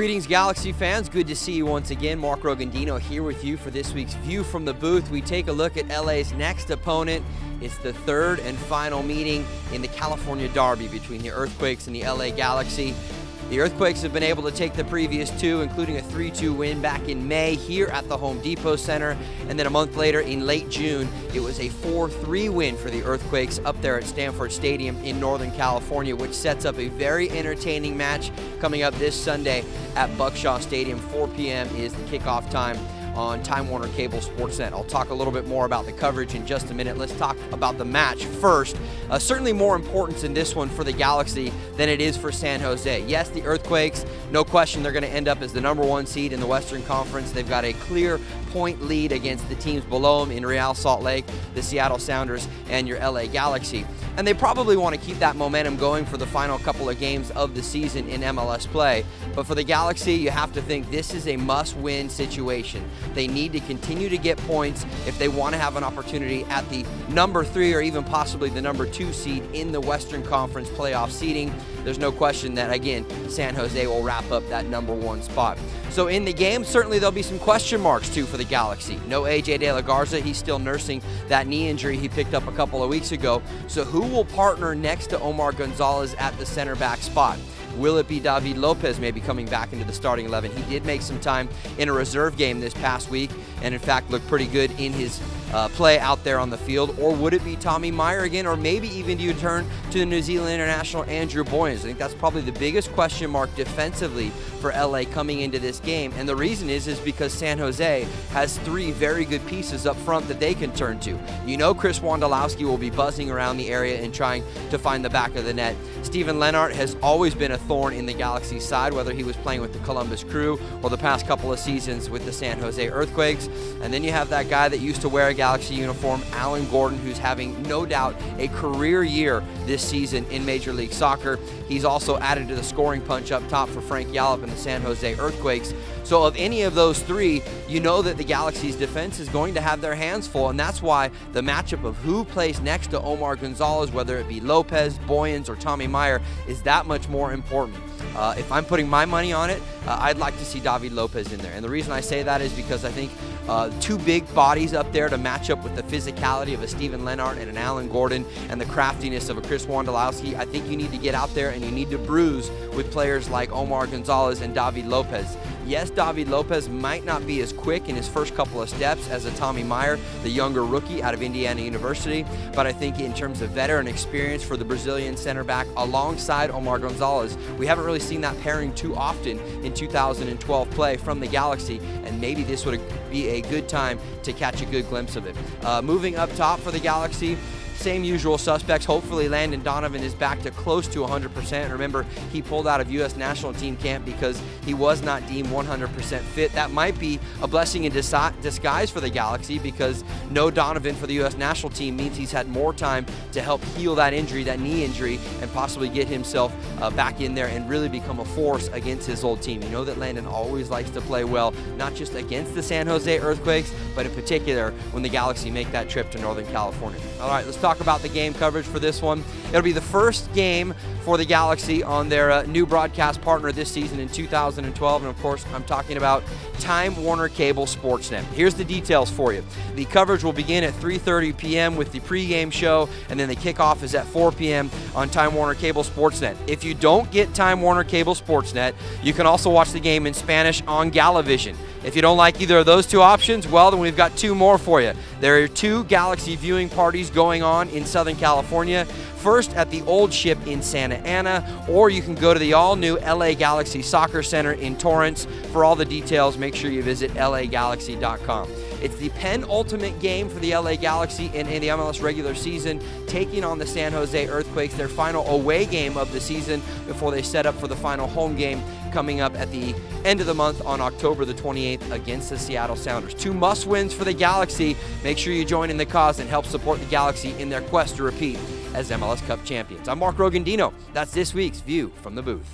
Greetings, Galaxy fans. Good to see you once again. Mark Rogondino here with you for this week's View from the Booth. We take a look at LA's next opponent. It's the third and final meeting in the California Derby between the Earthquakes and the LA Galaxy. The Earthquakes have been able to take the previous two, including a 3-2 win back in May here at the Home Depot Center. And then a month later, in late June, it was a 4-3 win for the Earthquakes up there at Stanford Stadium in Northern California, which sets up a very entertaining match coming up this Sunday at Buckshaw Stadium. 4 p.m. is the kickoff time on Time Warner Cable SportsNet. I'll talk a little bit more about the coverage in just a minute. Let's talk about the match first. Certainly more importance in this one for the Galaxy than it is for San Jose. Yes, the Earthquakes, no question, they're going to end up as the #1 seed in the Western Conference. They've got a clear point lead against the teams below them in Real Salt Lake, the Seattle Sounders, and your LA Galaxy. And they probably want to keep that momentum going for the final couple of games of the season in MLS play. But for the Galaxy, you have to think this is a must-win situation. They need to continue to get points if they want to have an opportunity at the #3 or even possibly the #2 seed in the Western Conference playoff seeding. There's no question that, again, San Jose will wrap up that #1 spot. So in the game, certainly there'll be some question marks, too, for the Galaxy. No A.J. De La Garza. He's still nursing that knee injury he picked up a couple of weeks ago. So who will partner next to Omar Gonzalez at the center back spot? Will it be David Lopez maybe coming back into the starting 11? He did make some time in a reserve game this past week and, in fact, looked pretty good in his play out there on the field. Or would it be Tommy Meyer again? Or maybe even do you turn to the New Zealand international Andrew Boyens? I think that's probably the biggest question mark defensively for LA coming into this game. And the reason is because San Jose has 3 very good pieces up front that they can turn to. You know Chris Wondolowski will be buzzing around the area and trying to find the back of the net. Steven Lennart has always been a thorn in the Galaxy side, whether he was playing with the Columbus Crew or the past couple of seasons with the San Jose Earthquakes. And then you have that guy that used to wear a Galaxy uniform, Alan Gordon, who's having no doubt a career year this season in Major League Soccer. He's also added to the scoring punch up top for Frank Yallop and the San Jose Earthquakes. So of any of those 3, you know that the Galaxy's defense is going to have their hands full, and that's why the matchup of who plays next to Omar Gonzalez, whether it be Lopez, Boyens, or Tommy Meyer, is that much more important. If I'm putting my money on it, I'd like to see David Lopez in there. And the reason I say that is because I think 2 big bodies up there to match up with the physicality of a Steven Lennart and an Alan Gordon and the craftiness of a Chris Wondolowski. I think you need to get out there and you need to bruise with players like Omar Gonzalez and David Lopez. Yes, David Lopez might not be as quick in his first couple of steps as a Tommy Meyer, the younger rookie out of Indiana University, but I think in terms of veteran experience for the Brazilian center back alongside Omar Gonzalez, we haven't really seen that pairing too often in 2012 play from the Galaxy, and maybe this would be a good time to catch a good glimpse of it. Moving up top for the Galaxy, same usual suspects. Hopefully Landon Donovan is back to close to 100%. Remember, he pulled out of U.S. national team camp because he was not deemed 100% fit. That might be a blessing in disguise for the Galaxy, because no Donovan for the U.S. national team means he's had more time to help heal that injury, that knee injury, and possibly get himself back in there and really become a force against his old team. You know that Landon always likes to play well, not just against the San Jose Earthquakes, but in particular when the Galaxy make that trip to Northern California. All right, let's talk about the game coverage for this one. It'll be the first game for the Galaxy on their new broadcast partner this season in 2012, and of course I'm talking about Time Warner Cable SportsNet. Here's the details for you. The coverage will begin at 3:30 p.m. with the pregame show, and then the kickoff is at 4 p.m. on Time Warner Cable SportsNet. If you don't get Time Warner Cable SportsNet, you can also watch the game in Spanish on Galavision. If you don't like either of those 2 options, well, then we've got 2 more for you. There are 2 Galaxy viewing parties going on in Southern California. First at the Old Ship in Santa Ana, or you can go to the all-new LA Galaxy Soccer Center in Torrance. For all the details, make sure you visit lagalaxy.com. It's the penultimate game for the LA Galaxy in the MLS regular season, taking on the San Jose Earthquakes, their final away game of the season before they set up for the final home game coming up at the end of the month on October the 28th against the Seattle Sounders. 2 must-wins for the Galaxy. Make sure you join in the cause and help support the Galaxy in their quest to repeat as MLS Cup champions. I'm Mark Rogondino. That's this week's View from the Booth.